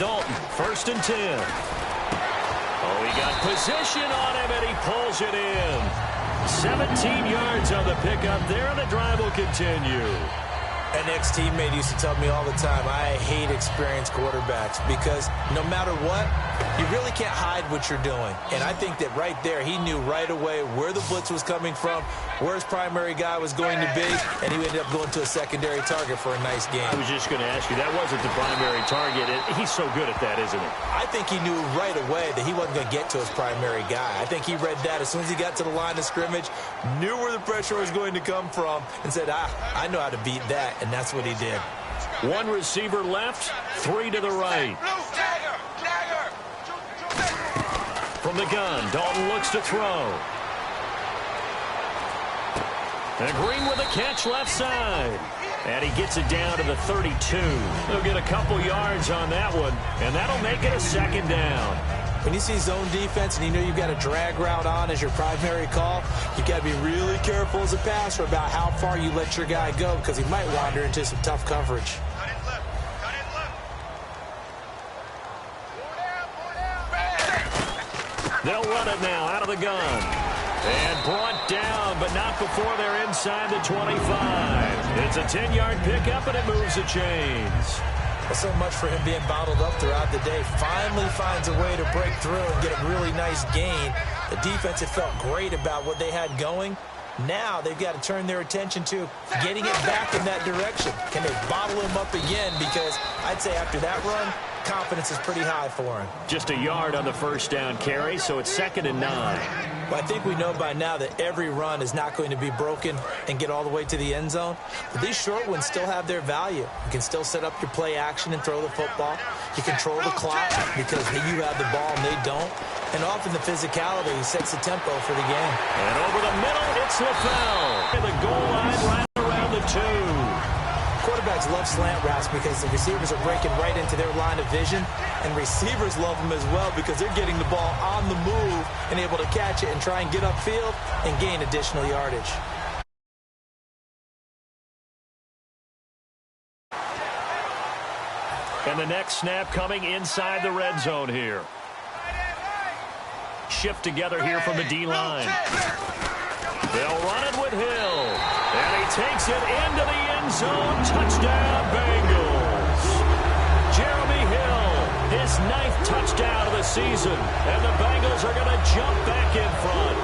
Dalton, 1st and 10. Oh, he got position on him, and he pulls it in. 17 yards on the pickup there, and the drive will continue. An ex-teammate used to tell me all the time, I hate experienced quarterbacks because no matter what, you really can't hide what you're doing. And I think that right there, he knew right away where the blitz was coming from, where his primary guy was going to be, and he ended up going to a secondary target for a nice game. I was just going to ask you, that wasn't the primary target. He's so good at that, isn't he? I think he knew right away that he wasn't going to get to his primary guy. I think he read that as soon as he got to the line of scrimmage, knew where the pressure was going to come from, and said, I know how to beat that. And that's what he did. One receiver left, 3 to the right. From the gun, Dalton looks to throw. And Green with a catch left side. And he gets it down to the 32. He'll get a couple yards on that one, and that'll make it a second down. When you see zone defense and you know you've got a drag route on as your primary call, you've got to be really careful as a passer about how far you let your guy go because he might wander into some tough coverage. They'll run it now out of the gun. And brought down, but not before they're inside the 25. It's a 10-yard pickup, and it moves the chains. Well, so much for him being bottled up throughout the day. Finally finds a way to break through and get a really nice gain. The defense had felt great about what they had going. Now they've got to turn their attention to getting it back in that direction. Can they bottle him up again? Because I'd say after that run, confidence is pretty high for him. Just a yard on the first down carry, so it's 2nd and 9. Well, I think we know by now that every run is not going to be broken and get all the way to the end zone. But these short ones still have their value. You can still set up your play action and throw the football. You control the clock because you have the ball and they don't. And often the physicality sets the tempo for the game. And over the middle, it's LaFell. And the goal line right around the 2. Quarterbacks love slant routes because the receivers are breaking right into their line of vision, and receivers love them as well because they're getting the ball on the move and able to catch it and try and get upfield and gain additional yardage. And the next snap coming inside the red zone here. Shift together here from the D-line. They'll run it with Hill. And he takes it into the end zone. Touchdown, Bengals. Jeremy Hill, his 9th touchdown of the season. And the Bengals are going to jump back in front.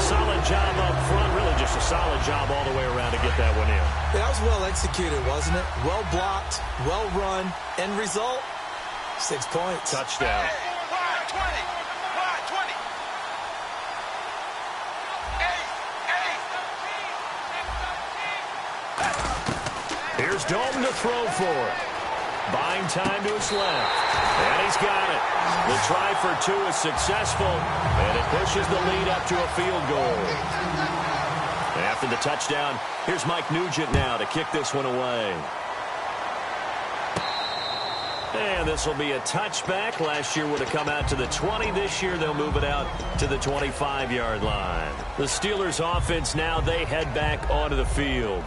Solid job up front. Really just a solid job all the way around to get that one in. That was well executed, wasn't it? Well blocked, well run. End result, 6 points. Touchdown. Here's Dalton to throw for it. Buying time to his left. And he's got it. The try for 2 is successful, and it pushes the lead up to a field goal. After the touchdown, here's Mike Nugent now to kick this one away. And this will be a touchback. Last year would have come out to the 20. This year they'll move it out to the 25-yard line. The Steelers' offense now, they head back onto the field.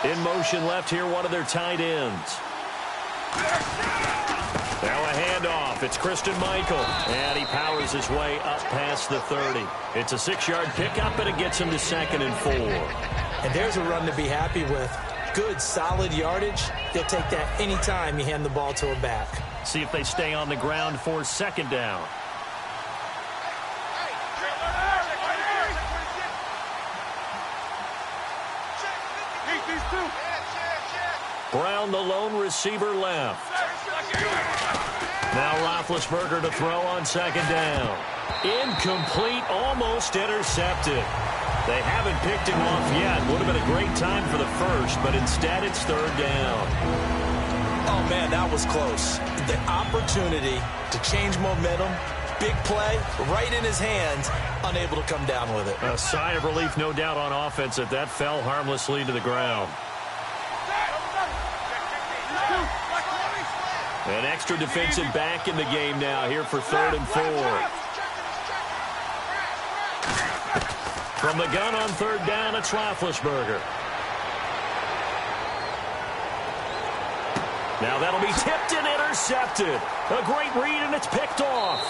In motion left here, one of their tight ends. Now a handoff. It's Christian Michael. And he powers his way up past the 30. It's a 6-yard pickup, and it gets him to 2nd and 4. And there's a run to be happy with. Good, solid yardage. They'll take that anytime you hand the ball to a back. See if they stay on the ground for 2nd down. Brown, the lone receiver, left. Now Roethlisberger to throw on 2nd down. Incomplete, almost intercepted. They haven't picked him off yet. Would have been a great time for the first, but instead it's 3rd down. Oh, man, that was close. The opportunity to change momentum, big play, right in his hands, unable to come down with it. A sigh of relief, no doubt, on offense that fell harmlessly to the ground. An extra defensive back in the game now here for 3rd and 4. From the gun on 3rd down, it's Roethlisberger. Now that'll be tipped and intercepted. A great read, and it's picked off.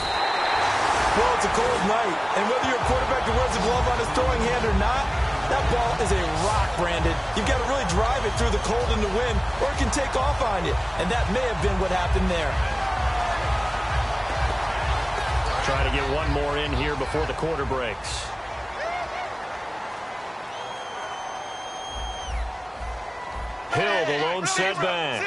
Well, it's a cold night, and whether you're a quarterback that wears a glove on his throwing hand or not, that ball is a rock, Brandon. You've got to really drive it through the cold and the wind, or it can take off on you, and that may have been what happened there. Try to get one more in here before the quarter breaks. Hill, the lone setback.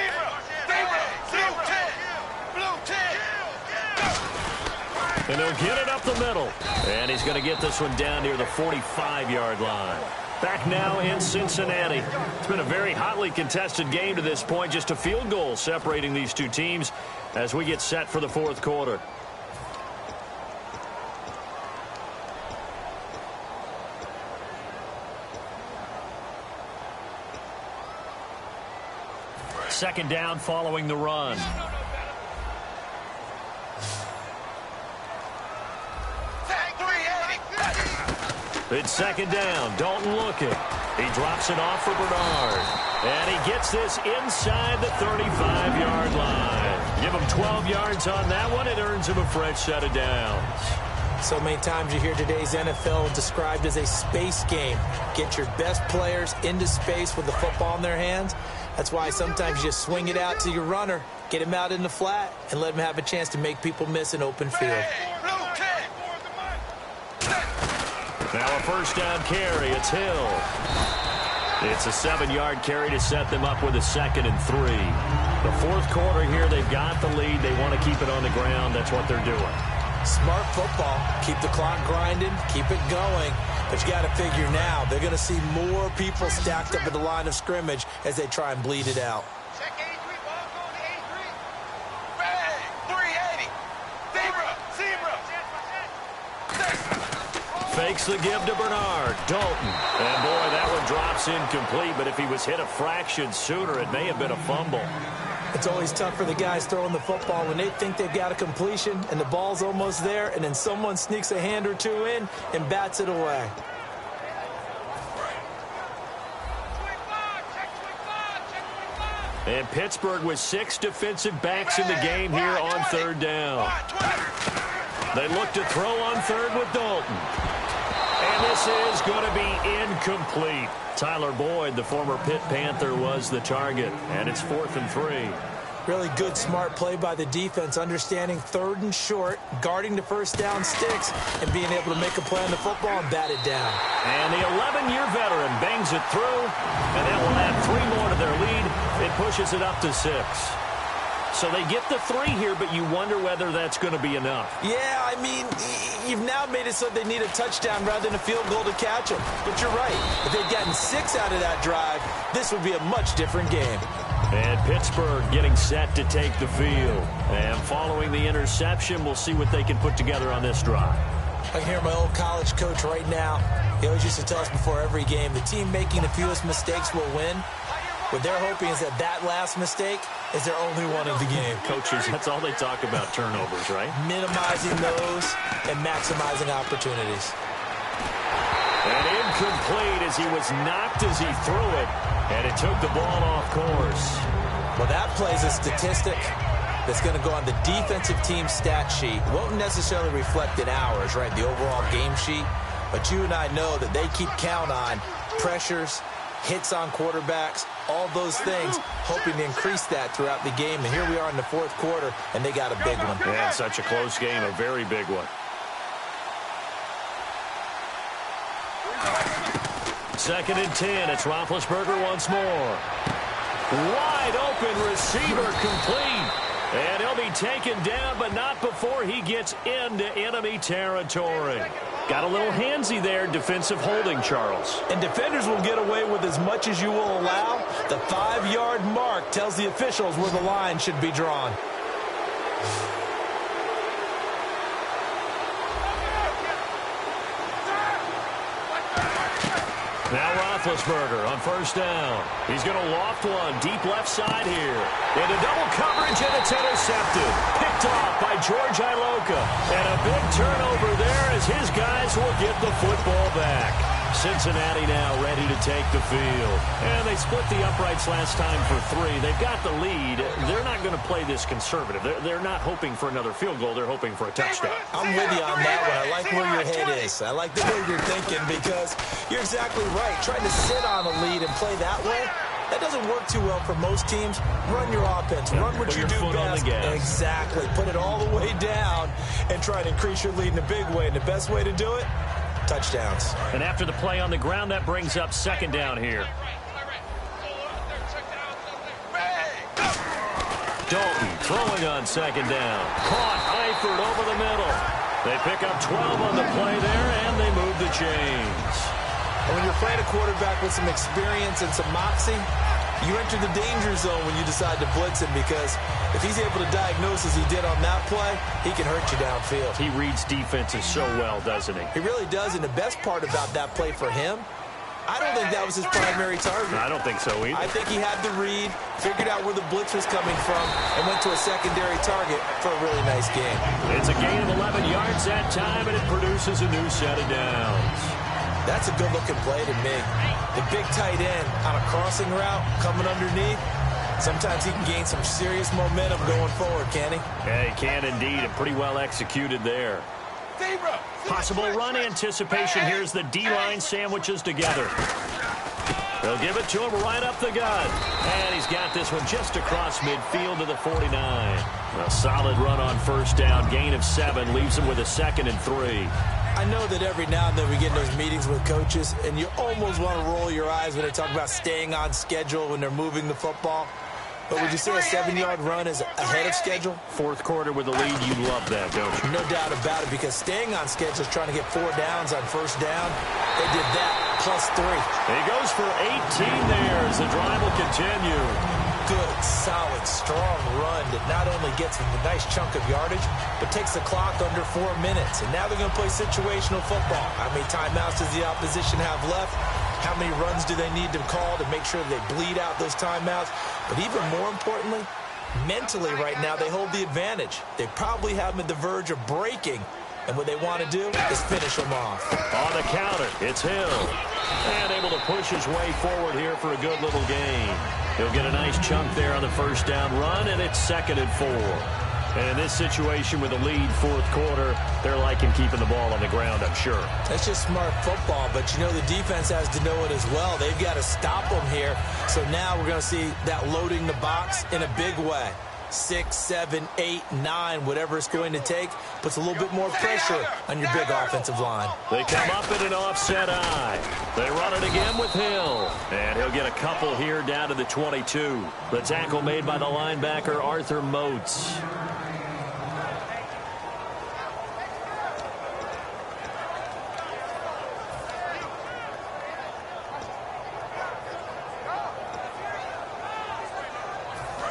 And he'll get it up the middle. And he's going to get this one down near the 45-yard line. Back now in Cincinnati. It's been a very hotly contested game to this point. Just a field goal separating these two teams as we get set for the fourth quarter. Second down following the run. It's second down. Dalton looking. He drops it off for Bernard. And he gets this inside the 35-yard line. Give him 12 yards on that one. It earns him a fresh set of downs. So many times you hear today's NFL described as a space game. Get your best players into space with the football in their hands. That's why sometimes you just swing it out to your runner, get him out in the flat, and let him have a chance to make people miss an open field. Now a first down carry. It's Hill. It's a 7-yard carry to set them up with a 2nd and 3. The fourth quarter here, they've got the lead. They want to keep it on the ground. That's what they're doing. Smart football. Keep the clock grinding. Keep it going. But you got to figure now, they're going to see more people stacked up at the line of scrimmage as they try and bleed it out. Check 83, ball goes to 83. Bang! 380. Zebra! Fakes the give to Bernard. Dalton. And boy, that one drops incomplete, but if he was hit a fraction sooner, it may have been a fumble. It's always tough for the guys throwing the football when they think they've got a completion and the ball's almost there, and then someone sneaks a hand or two in and bats it away. And Pittsburgh with 6 defensive backs in the game here on third down. They look to throw on third with Dalton. And this is going to be incomplete. Tyler Boyd, the former Pitt Panther, was the target. And it's 4th and 3. Really good, smart play by the defense, understanding third and short, guarding the first down sticks, and being able to make a play on the football and bat it down. And the 11-year veteran bangs it through, and that will add 3 more to their lead. It pushes it up to 6. So they get the 3 here, but you wonder whether that's going to be enough. Yeah, I mean, you've now made it so they need a touchdown rather than a field goal to catch them. But you're right. If they'd gotten 6 out of that drive, this would be a much different game. And Pittsburgh getting set to take the field. And following the interception, we'll see what they can put together on this drive. I can hear my old college coach right now. He always used to tell us before every game, the team making the fewest mistakes will win. What they're hoping is that last mistake is their only one of the game. Coaches, that's all they talk about, turnovers, right? Minimizing those and maximizing opportunities. And incomplete as he was knocked as he threw it, and it took the ball off course. Well, that plays a statistic that's going to go on the defensive team stat sheet. Won't necessarily reflect in ours, right, the overall game sheet. But you and I know that they keep count on pressures, hits on quarterbacks, all those things, hoping to increase that throughout the game. And here we are in the fourth quarter, and they got a big one. Yeah, such a close game, a very big one. Second and 10. It's Roethlisberger once more. Wide open receiver complete. And he'll be taken down, but not before he gets into enemy territory. Got a little handsy there, defensive holding, Charles. And defenders will get away with as much as you will allow. The 5-yard mark tells the officials where the line should be drawn. Now Roethlisberger on first down. He's going to loft one deep left side here. Into double coverage, and it's intercepted. Picked off by George Iloka. And a big turnover there as his guys will get the football back. Cincinnati now ready to take the field. And they split the uprights last time for 3. They've got the lead. They're not going to play this conservative. They're not hoping for another field goal. They're hoping for a touchdown. I'm with you on that one. I like where your head is. I like the way you're thinking because you're exactly right. Trying to sit on a lead and play that way, that doesn't work too well for most teams. Run your offense. Run what you do best. Exactly. Put it all the way down and try to increase your lead in a big way. And the best way to do it, touchdowns. And after the play on the ground, that brings up second down here. Dalton throwing on second down. Caught Eifert over the middle. They pick up 12 on the play there, and they move the chains. And when you're playing a quarterback with some experience and some moxie, you enter the danger zone when you decide to blitz him because if he's able to diagnose as he did on that play, he can hurt you downfield. He reads defenses so well, doesn't he? He really does, and the best part about that play for him, I don't think that was his primary target. I don't think so either. I think he had the read, figured out where the blitz was coming from, and went to a secondary target for a really nice game. It's a gain of 11 yards that time, and it produces a new set of downs. That's a good-looking play to me. The big tight end on a crossing route coming underneath, sometimes he can gain some serious momentum going forward, can he? Yeah, he can indeed, and pretty well executed there. Possible run anticipation. Here's the D-line sandwiches together. They'll give it to him right up the gut. And he's got this one just across midfield to the 49. A solid run on first down. Gain of 7 leaves him with a 2nd and 3. I know that every now and then we get in those meetings with coaches, and you almost want to roll your eyes when they talk about staying on schedule when they're moving the football. But would you say a 7-yard run is ahead of schedule? Fourth quarter with the lead, you love that, don't you? No doubt about it, because staying on schedule is trying to get 4 downs on first down. They did that, plus 3. He goes for 18 there as the drive will continue. Good, solid, strong run that not only gets them a nice chunk of yardage, but takes the clock under 4 minutes. And now they're going to play situational football. How many timeouts does the opposition have left? How many runs do they need to call to make sure they bleed out those timeouts? But even more importantly, mentally right now, they hold the advantage. They probably have them at the verge of breaking. And what they want to do is finish them off. On the counter, it's Hill. And able to push his way forward here for a good little gain. He'll get a nice chunk there on the first down run, and it's 2nd and 4. And in this situation with a lead fourth quarter, they're liking keeping the ball on the ground, I'm sure. That's just smart football, but you know the defense has to know it as well. They've got to stop them here. So now we're going to see that loading the box in a big way. 6, 7, 8, 9, whatever it's going to take, puts a little bit more pressure on your big offensive line. They come up in an offset eye. They run it again with Hill. And he'll get a couple here down to the 22. The tackle made by the linebacker, Arthur Moats.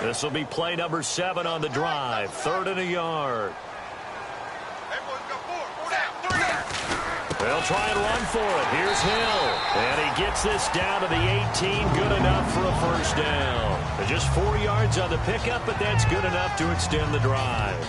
This will be play number 7 on the drive. 3rd and a yard. They'll try and run for it. Here's Hill. And he gets this down to the 18. Good enough for a first down. Just 4 yards on the pickup, but that's good enough to extend the drive.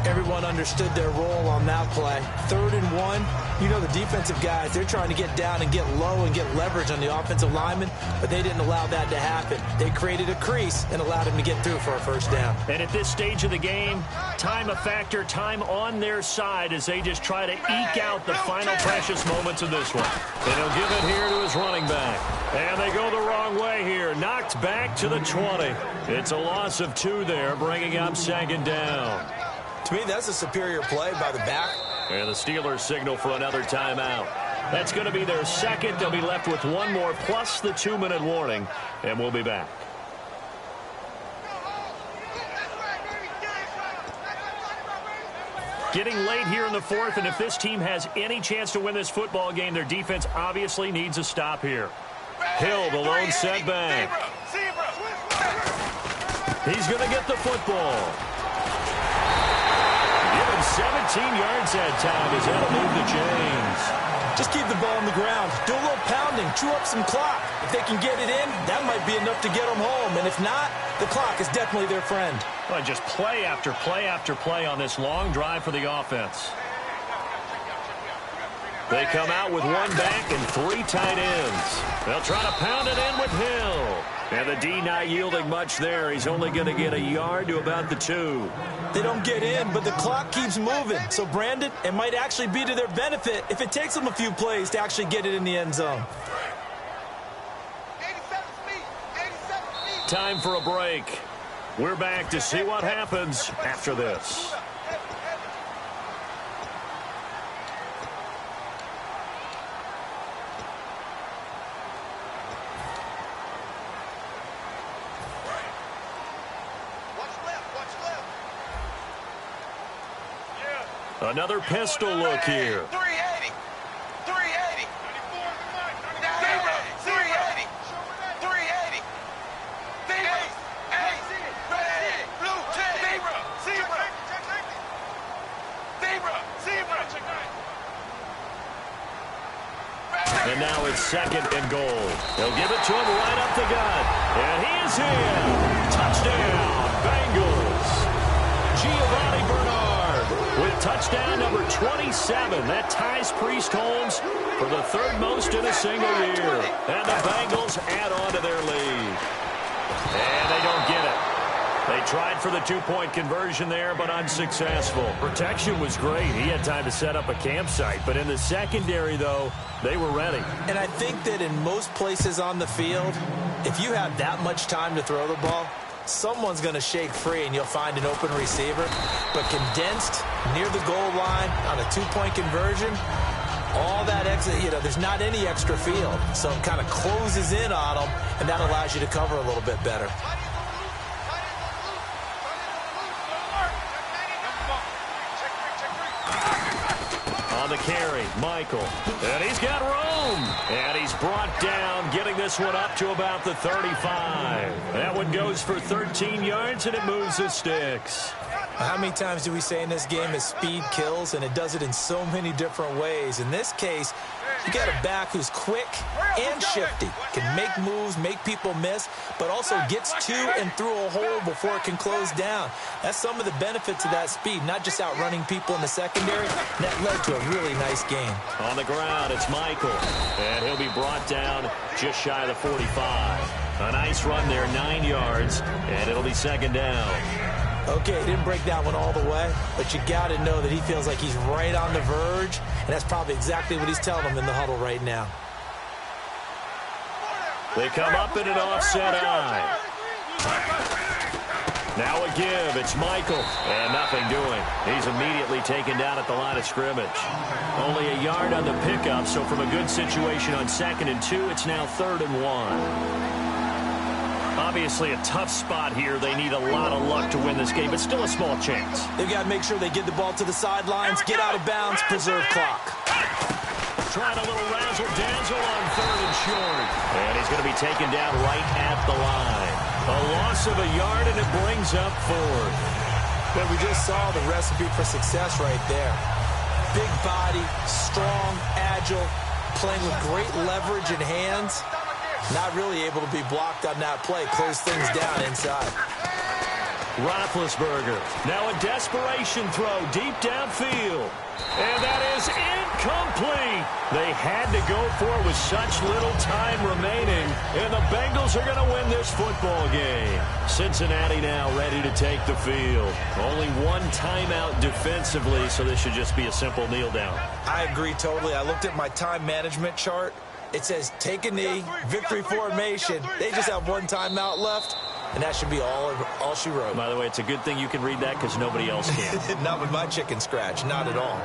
Everyone understood their role on that play. 3rd and 1. You know the defensive guys, they're trying to get down and get low and get leverage on the offensive lineman, but they didn't allow that to happen. They created a crease and allowed him to get through for a first down. And at this stage of the game, time a factor, time on their side as they just try to eke out the final precious moments of this one. And he'll give it here to his running back. And they go the wrong way here. Knocked back to the 20. It's a loss of 2 there, bringing up 2nd down. To me, that's a superior play by the back. And the Steelers signal for another timeout. That's going to be their 2nd. They'll be left with 1 more plus the 2-minute warning. And we'll be back. Getting late here in the 4th, and if this team has any chance to win this football game, their defense obviously needs a stop here. Hill, the lone setback. He's going to get the football. 17 yards that time as that'll move the chains. Just keep the ball on the ground. Do a little pounding. Chew up some clock. If they can get it in, that might be enough to get them home. And if not, the clock is definitely their friend. Well, just play after play after play on this long drive for the offense. They come out with one back and 3 tight ends. They'll try to pound it in with Hill. And the D not yielding much there. He's only going to get a yard to about the 2. They don't get in, but the clock keeps moving. So, Brandon, it might actually be to their benefit if it takes them a few plays to actually get it in the end zone. Time for a break. We're back to see what happens after this. Another pistol look here. 380. 380. 380. 380. Blue Zebra. And now it's 2nd and goal. They'll give it to him right up the gut. And he is in. Touchdown, Bengals. Giovanni Bernard with touchdown number 27. That ties Priest Holmes for the 3rd most in a single year. And the Bengals add on to their lead. And they don't get it. They tried for the 2-point conversion there, but unsuccessful. Protection was great. He had time to set up a campsite. But in the secondary, though, they were ready. And I think that in most places on the field, if you have that much time to throw the ball, someone's going to shake free and you'll find an open receiver. But condensed near the goal line on a 2-point conversion, all that exit, there's not any extra field. So it kind of closes in on them, and that allows you to cover a little bit better. On the carry, Michael. And he's got room. And he's brought down, getting this one up to about the 35. That one goes for 13 yards, and it moves the sticks. How many times do we say in this game that speed kills, and it does it in so many different ways? In this case, you got a back who's quick and shifty, can make moves, make people miss, but also gets to and through a hole before it can close down. That's some of the benefits of that speed, not just outrunning people in the secondary. That led to a really nice game. On the ground, it's Michael, and he'll be brought down just shy of the 45. A nice run there, 9 yards, and it'll be 2nd down. Okay, he didn't break that one all the way, but you got to know that he feels like he's right on the verge, and that's probably exactly what he's telling them in the huddle right now. They come up in an offset eye. Now a give. It's Michael, and nothing doing. He's immediately taken down at the line of scrimmage. Only a yard on the pickup, so from a good situation on 2nd and 2, it's now 3rd and 1. Obviously a tough spot here. They need a lot of luck to win this game, but still a small chance. They've got to make sure they get the ball to the sidelines, get out of bounds, preserve clock. Trying a little razzle-dazzle on 3rd and short. And he's going to be taken down right at the line. A loss of a yard, and it brings up 4th. But we just saw the recipe for success right there. Big body, strong, agile, playing with great leverage in hands. Not really able to be blocked on that play. Close things down inside. Roethlisberger. Now a desperation throw deep downfield. And that is incomplete. They had to go for it with such little time remaining. And the Bengals are going to win this football game. Cincinnati now ready to take the field. Only one timeout defensively, so this should just be a simple kneel down. I agree totally. I looked at my time management chart. It says take a knee, victory formation. They just have one timeout left, and that should be all she wrote. By the way, it's a good thing you can read that because nobody else can. Not with my chicken scratch, not at all.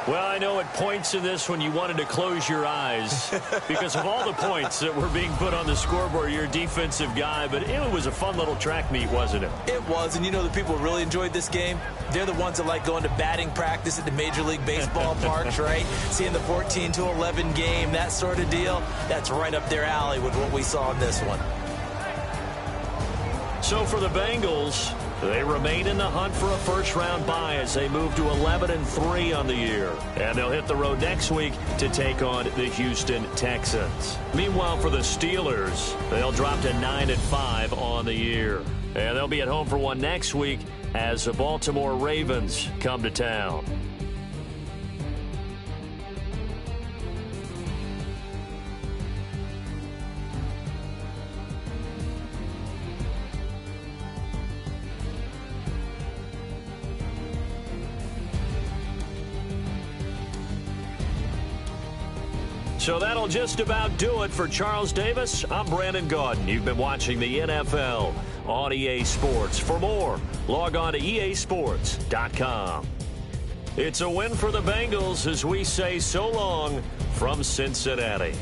Well, I know at points in this when you wanted to close your eyes because of all the points that were being put on the scoreboard. You're a defensive guy, but it was a fun little track meet, wasn't it? It was, and you know the people who really enjoyed this game? They're the ones that like going to batting practice at the Major League Baseball parks, right? Seeing the 14-11 game, that sort of deal. That's right up their alley with what we saw in this one. So for the Bengals, they remain in the hunt for a first-round bye as they move to 11-3 on the year. And they'll hit the road next week to take on the Houston Texans. Meanwhile, for the Steelers, they'll drop to 9-5 on the year. And they'll be at home for one next week as the Baltimore Ravens come to town. So that'll just about do it for Charles Davis. I'm Brandon Gaudin. You've been watching the NFL on EA Sports. For more, log on to easports.com. It's a win for the Bengals as we say so long from Cincinnati.